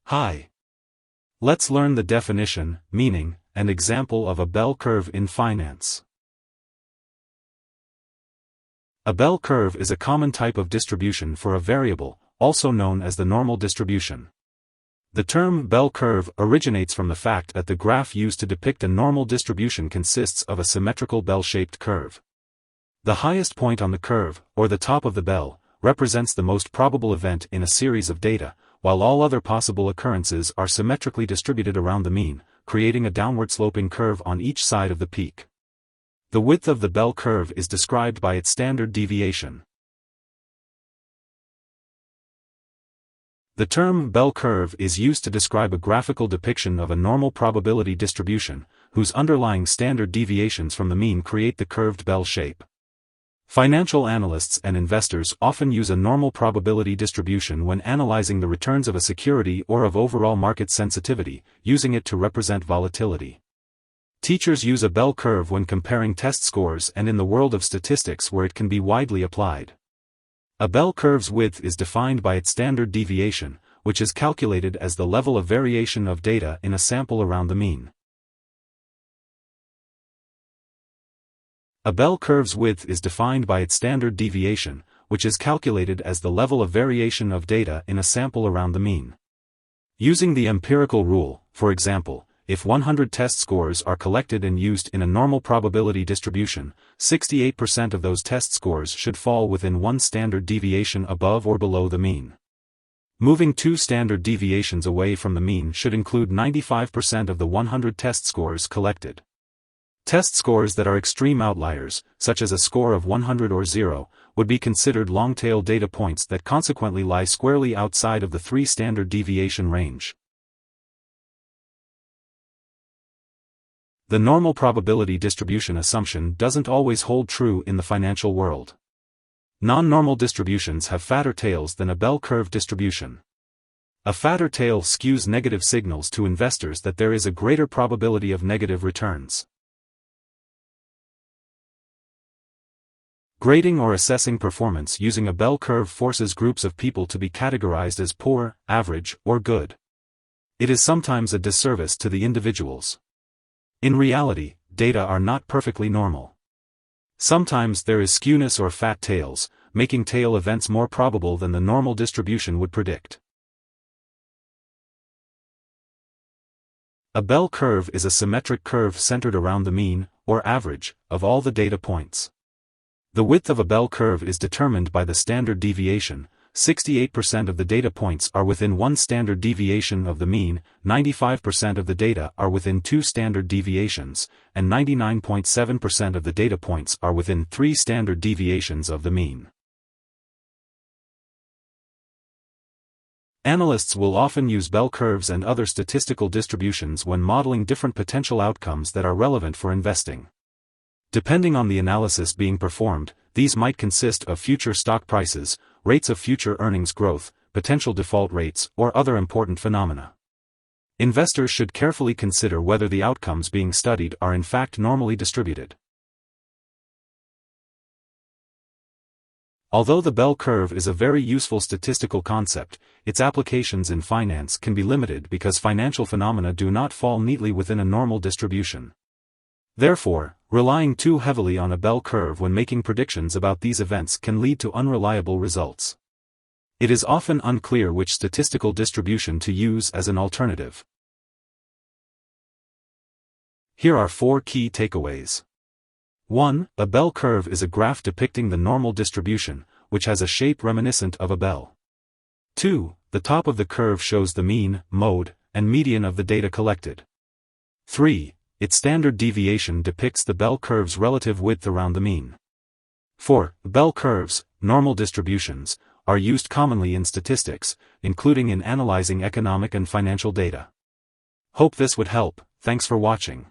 Hi. Let's learn the definition, meaning, and example of a bell curve in finance. A bell curve is a common type of distribution for a variable, also known as the normal distribution. The term bell curve originates from the fact that the graph used to depict a normal distribution consists of a symmetrical bell-shaped curve. The highest point on the curve, or the top of the bell, represents the most probable event in a series of data, while all other possible occurrences are symmetrically distributed around the mean, creating a downward-sloping curve on each side of the peak. The width of the bell curve is described by its standard deviation. The term bell curve is used to describe a graphical depiction of a normal probability distribution, whose underlying standard deviations from the mean create the curved bell shape. Financial analysts and investors often use a normal probability distribution when analyzing the returns of a security or of overall market sensitivity, using it to represent volatility. Teachers use a bell curve when comparing test scores and in the world of statistics where it can be widely applied. A bell curve's width is defined by its standard deviation, which is calculated as the level of variation of data in a sample around the mean. A bell curve's width is defined by its standard deviation, which is calculated as the level of variation of data in a sample around the mean. Using the empirical rule, for example, if 100 test scores are collected and used in a normal probability distribution, 68% of those test scores should fall within one standard deviation above or below the mean. Moving two standard deviations away from the mean should include 95% of the 100 test scores collected. Test scores that are extreme outliers, such as a score of 100 or 0, would be considered long-tail data points that consequently lie squarely outside of the 3 standard deviation range. The normal probability distribution assumption doesn't always hold true in the financial world. Non-normal distributions have fatter tails than a bell curve distribution. A fatter tail skews negative signals to investors that there is a greater probability of negative returns. Grading or assessing performance using a bell curve forces groups of people to be categorized as poor, average, or good. It is sometimes a disservice to the individuals. In reality, data are not perfectly normal. Sometimes there is skewness or fat tails, making tail events more probable than the normal distribution would predict. A bell curve is a symmetric curve centered around the mean, or average, of all the data points. The width of a bell curve is determined by the standard deviation. 68% of the data points are within one standard deviation of the mean, 95% of the data are within 2 standard deviations, and 99.7% of the data points are within 3 standard deviations of the mean. Analysts will often use bell curves and other statistical distributions when modeling different potential outcomes that are relevant for investing. Depending on the analysis being performed, these might consist of future stock prices, rates of future earnings growth, potential default rates, or other important phenomena. Investors should carefully consider whether the outcomes being studied are in fact normally distributed. Although the bell curve is a very useful statistical concept, its applications in finance can be limited because financial phenomena do not fall neatly within a normal distribution. Therefore, relying too heavily on a bell curve when making predictions about these events can lead to unreliable results. It is often unclear which statistical distribution to use as an alternative. Here are 4 key takeaways. 1. A bell curve is a graph depicting the normal distribution, which has a shape reminiscent of a bell. 2. The top of the curve shows the mean, mode, and median of the data collected. 3. Its standard deviation depicts the bell curve's relative width around the mean. 4. Bell curves, normal distributions, are used commonly in statistics, including in analyzing economic and financial data. Hope this would help. Thanks for watching.